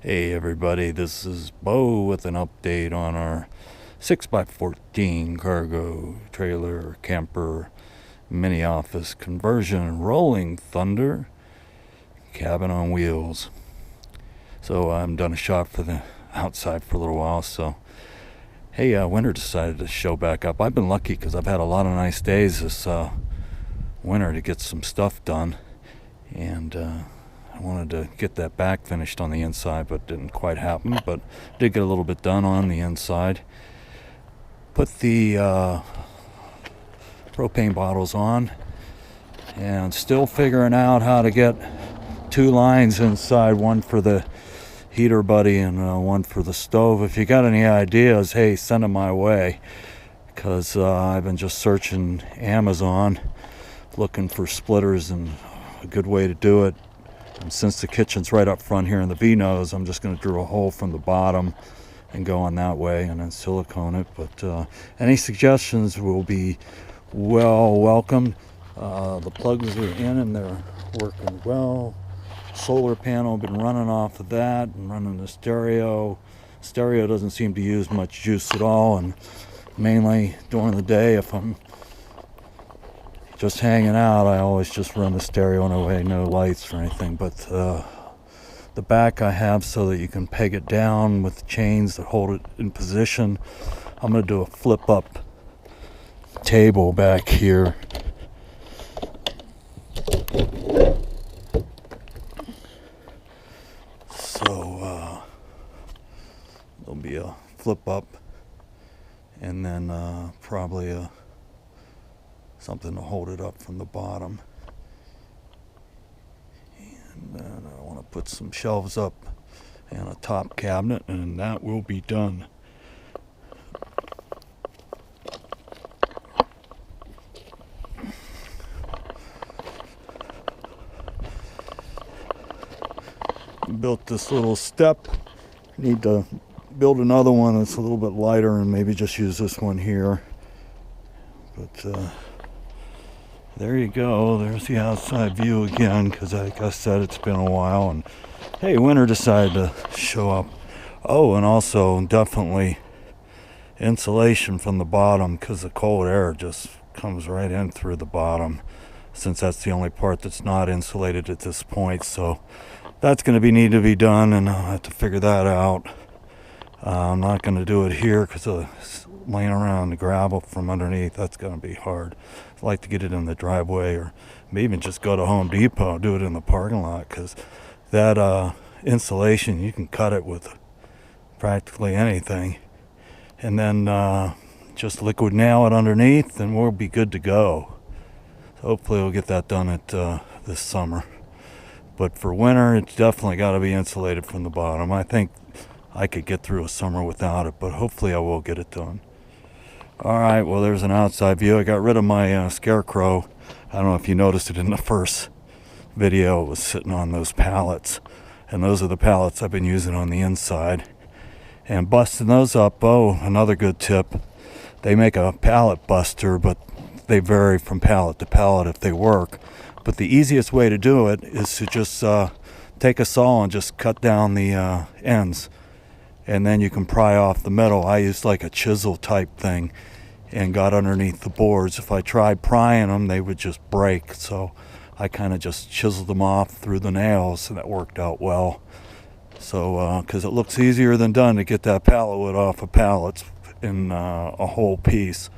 Hey everybody, this is Bo with an update on our 6x14 cargo trailer camper mini office conversion rolling thunder cabin on wheels. So I'm done a shot for the outside for a little while, so hey, winter decided to show back up. I've been lucky because I've had a lot of nice days this winter to get some stuff done, and I wanted to get that back finished on the inside, but didn't quite happen. But did get a little bit done on the inside. Put the propane bottles on, and still figuring out how to get two lines inside, one for the heater buddy and one for the stove. If you got any ideas, hey, send them my way, because I've been just searching Amazon looking for splitters and a good way to do it. And since the kitchen's right up front here in the V-nose, I'm just going to drill a hole from the bottom and go on that way and then silicone it. But any suggestions will be well welcomed. The plugs are in and they're working well. Solar panel, been running off of that and running the stereo. Stereo doesn't seem to use much juice at all, and mainly during the day, if I'm just hanging out, I always just run the stereo away, no lights or anything. But the back I have so that you can peg it down with chains that hold it in position. I'm going to do a flip up table back here. So there'll be a flip up, and then probably something to hold it up from the bottom. And then I want to put some shelves up and a top cabinet, and that will be done. Built this little step. Need to build another one that's a little bit lighter and maybe just use this one here. But there you go. There's the outside view again, because like I said, it's been a while, and hey, winter decided to show up. Oh, and also definitely insulation from the bottom, because the cold air just comes right in through the bottom, since that's the only part that's not insulated at this point. So that's going to need to be done, and I'll have to figure that out. I'm not going to do it here because laying around the gravel from underneath, that's going to be hard. I'd like to get it in the driveway, or maybe even just go to Home Depot, do it in the parking lot, because that insulation, you can cut it with practically anything, and then just liquid nail it underneath, and we'll be good to go. So hopefully we'll get that done at this summer. But for winter, it's definitely got to be insulated from the bottom. I think I could get through a summer without it, but hopefully I will get it done. Alright, well, there's an outside view. I got rid of my scarecrow. I don't know if you noticed it in the first video. It was sitting on those pallets, and those are the pallets I've been using on the inside. And busting those up, oh, another good tip. They make a pallet buster, but they vary from pallet to pallet if they work. But the easiest way to do it is to just take a saw and just cut down the ends, and then you can pry off the metal. I used like a chisel type thing and got underneath the boards. If I tried prying them, they would just break. So I kind of just chiseled them off through the nails, and that worked out well. So because it looks easier than done to get that pallet wood off of pallets in a whole piece.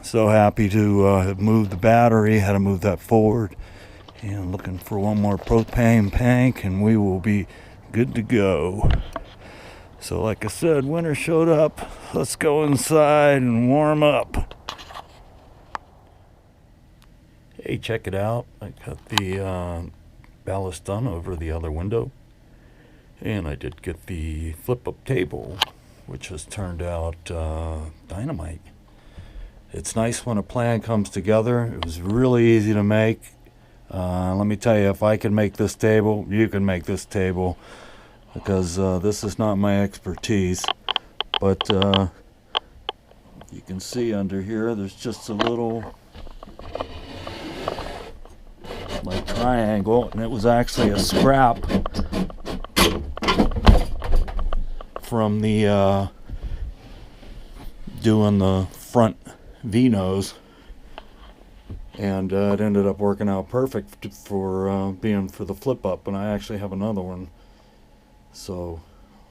So happy to have moved the battery, had to move that forward, and looking for one more propane tank, and we will be good to go. So like I said, winter showed up. Let's go inside and warm up. Hey, check it out. I got the ballast done over the other window, and I did get the flip-up table, which has turned out dynamite. It's nice when a plan comes together. It was really easy to make. Let me tell you, if I can make this table, you can make this table, because this is not my expertise. But you can see under here, there's just a little like triangle, and it was actually a scrap from the doing the front V-nose, and it ended up working out perfect for being for the flip up, and I actually have another one, so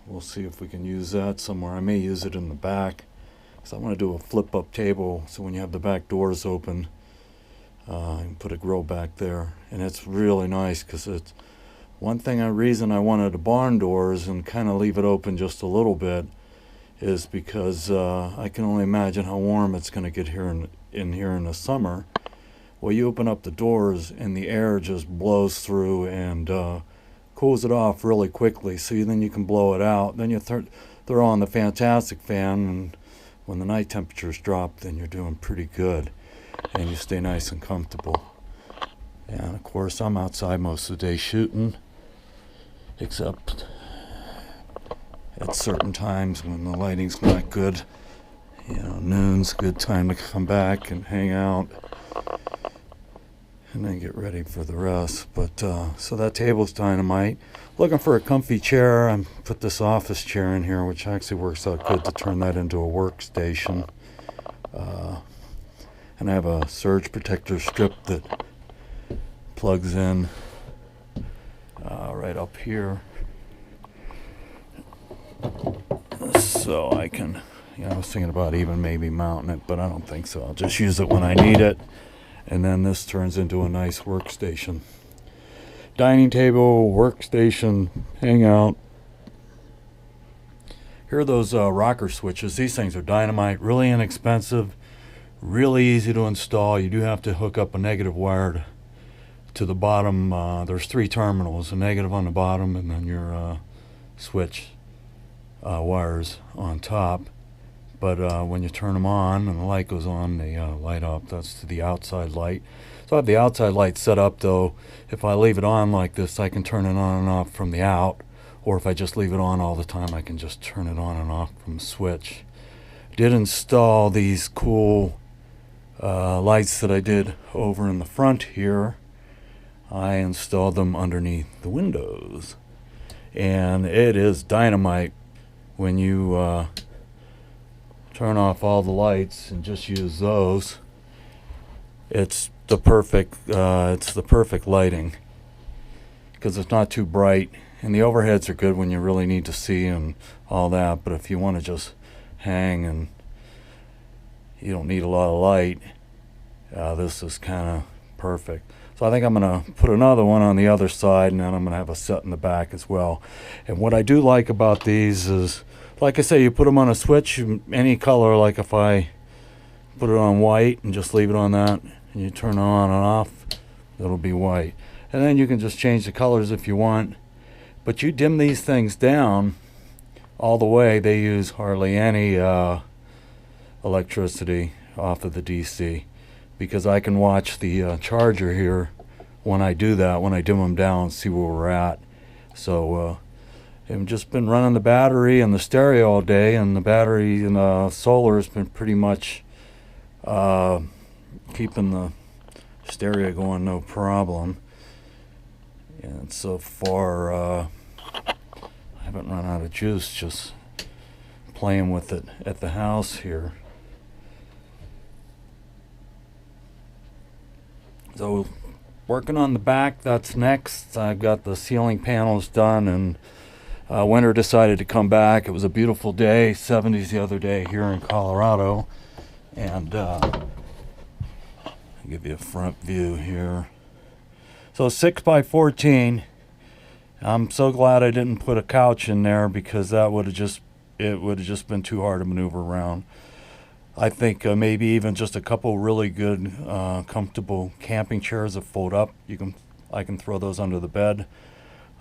we'll see if we can use that somewhere. I may use it in the back, because I want to do a flip up table, so when you have the back doors open, you can put a grill back there. And it's really nice, because it's one reason I wanted the barn doors and kind of leave it open just a little bit is because I can only imagine how warm it's going to get here in here in the summer. Well, you open up the doors and the air just blows through and cools it off really quickly, so then you can blow it out. Then you throw on the fantastic fan, and when the night temperatures drop, then you're doing pretty good and you stay nice and comfortable. And of course, I'm outside most of the day shooting, except at certain times when the lighting's not good. You know, noon's a good time to come back and hang out and then get ready for the rest. But so that table's dynamite. Looking for a comfy chair. I put this office chair in here, which actually works out good to turn that into a workstation. And I have a surge protector strip that plugs in right up here, so I can, I was thinking about even maybe mounting it, but I don't think so. I'll just use it when I need it, and then this turns into a nice workstation. Dining table, workstation, hangout. Here are those rocker switches. These things are dynamite, really inexpensive, really easy to install. You do have to hook up a negative wire to the bottom. There's 3 terminals, a negative on the bottom, and then your switch wires on top. But when you turn them on and the light goes on, they light up. That's the outside light. So I have the outside light set up, though. If I leave it on like this, I can turn it on and off from the out. Or if I just leave it on all the time, I can just turn it on and off from the switch. Did install these cool lights that I did over in the front here. I installed them underneath the windows. And it is dynamite when you turn off all the lights and just use those. It's the perfect lighting, because it's not too bright, and the overheads are good when you really need to see and all that. But if you want to just hang and you don't need a lot of light, this is kind of perfect. So I think I'm going to put another one on the other side, and then I'm going to have a set in the back as well. And what I do like about these is, like I say, you put them on a switch, any color. Like if I put it on white and just leave it on that, and you turn it on and off, it'll be white. And then you can just change the colors if you want. But you dim these things down all the way. They use hardly any electricity off of the DC, because I can watch the charger here when I do that, when I dim them down, see where we're at. So I've just been running the battery and the stereo all day, and the battery and solar has been pretty much keeping the stereo going no problem. And so far I haven't run out of juice, just playing with it at the house here. So working on the back, that's next. I've got the ceiling panels done, and winter decided to come back. It was a beautiful day, 70s the other day here in Colorado. And I'll give you a front view here. So 6x14. I'm so glad I didn't put a couch in there, because that would have just been too hard to maneuver around. I think maybe even just a couple really good, comfortable camping chairs that fold up. I can throw those under the bed.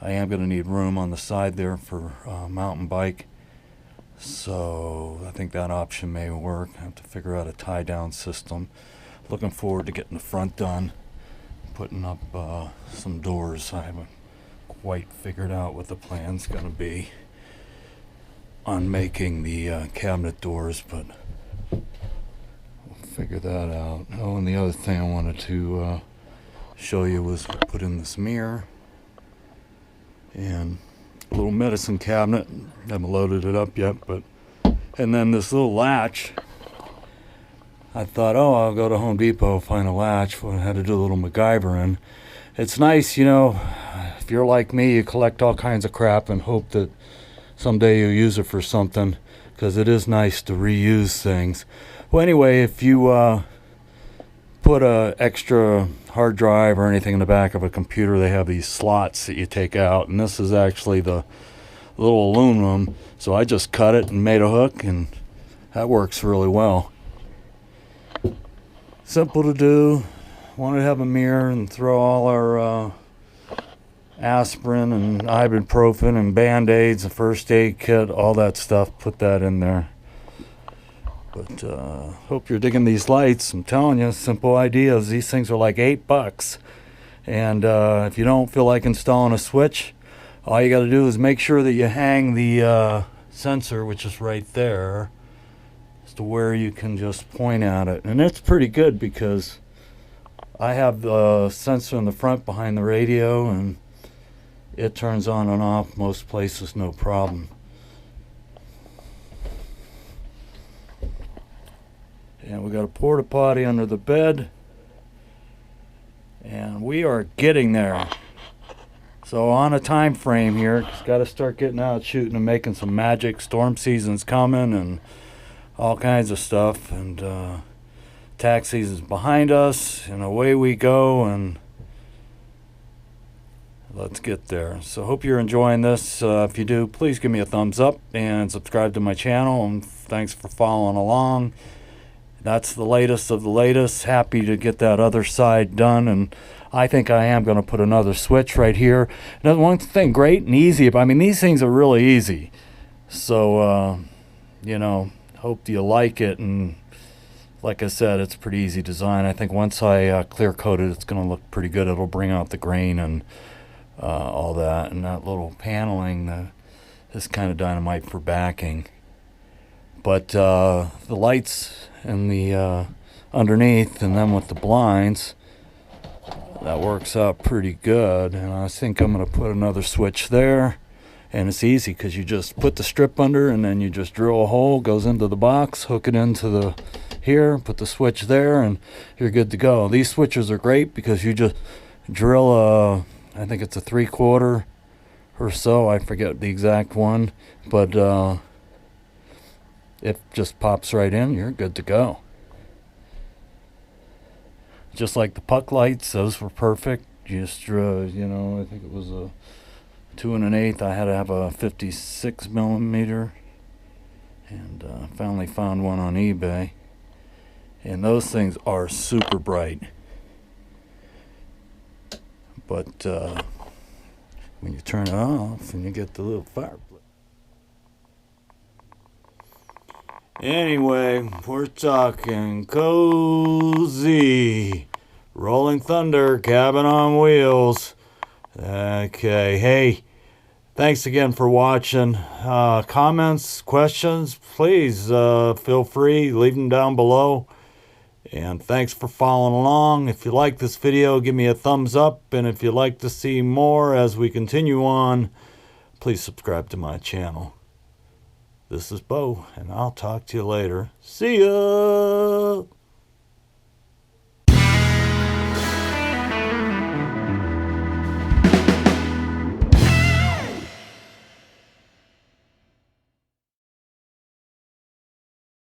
I am going to need room on the side there for mountain bike. So I think that option may work. I have to figure out a tie-down system. Looking forward to getting the front done, putting up some doors. I haven't quite figured out what the plan's going to be on making the cabinet doors, but we'll figure that out. Oh, and the other thing I wanted to show you was put in this mirror and a little medicine cabinet. Haven't loaded it up yet, but and then this little latch. I thought, oh, I'll go to Home Depot, find a latch. I had to do a little MacGyvering. It's nice, you know, if you're like me, you collect all kinds of crap and hope that someday you'll use it for something, because it is nice to reuse things. Well, anyway, if you put a extra hard drive or anything in the back of a computer, they have these slots that you take out, and this is actually the little aluminum. So I just cut it and made a hook, and that works really well. Simple to do. Wanted to have a mirror and throw all our aspirin and ibuprofen and band-aids, a first aid kit, all that stuff, put that in there. But hope you're digging these lights. I'm telling you, simple ideas. These things are like $8. And if you don't feel like installing a switch, all you got to do is make sure that you hang the sensor, which is right there, as to where you can just point at it. And it's pretty good because I have the sensor in the front behind the radio, and it turns on and off most places, no problem. And we got a porta potty under the bed, and we are getting there. So on a time frame here, just got to start getting out shooting and making some magic. Storm season's coming and all kinds of stuff, and tax season's behind us, and away we go, and let's get there. So hope you're enjoying this. If you do, please give me a thumbs up and subscribe to my channel, and thanks for following along. That's the latest of the latest. Happy to get that other side done, and I think I am going to put another switch right here. Another one thing, great and easy. I mean, these things are really easy. So, you know, hope you like it. And like I said, it's a pretty easy design. I think once I clear coat it, it's going to look pretty good. It'll bring out the grain and all that. And that little paneling, this kind of dynamite for backing. But the lights and the underneath, and then with the blinds, that works out pretty good. And I think I'm going to put another switch there, and it's easy because you just put the strip under, and then you just drill a hole, goes into the box, hook it into the here, put the switch there, and you're good to go. These switches are great because you just drill a, I think it's a 3/4 or so, I forget the exact one, but it just pops right in, you're good to go. Just like the puck lights, those were perfect. Just, you know, I think it was a 2 1/8. I had to have a 56 millimeter, and finally found one on eBay. And those things are super bright. But when you turn it off and you get the little fireplace. Anyway, we're talking cozy, Rolling Thunder, cabin on wheels. Okay, hey, thanks again for watching. Comments, questions, please feel free, leave them down below. And thanks for following along. If you like this video, give me a thumbs up. And if you'd like to see more as we continue on, please subscribe to my channel. This is Bo, and I'll talk to you later. See ya!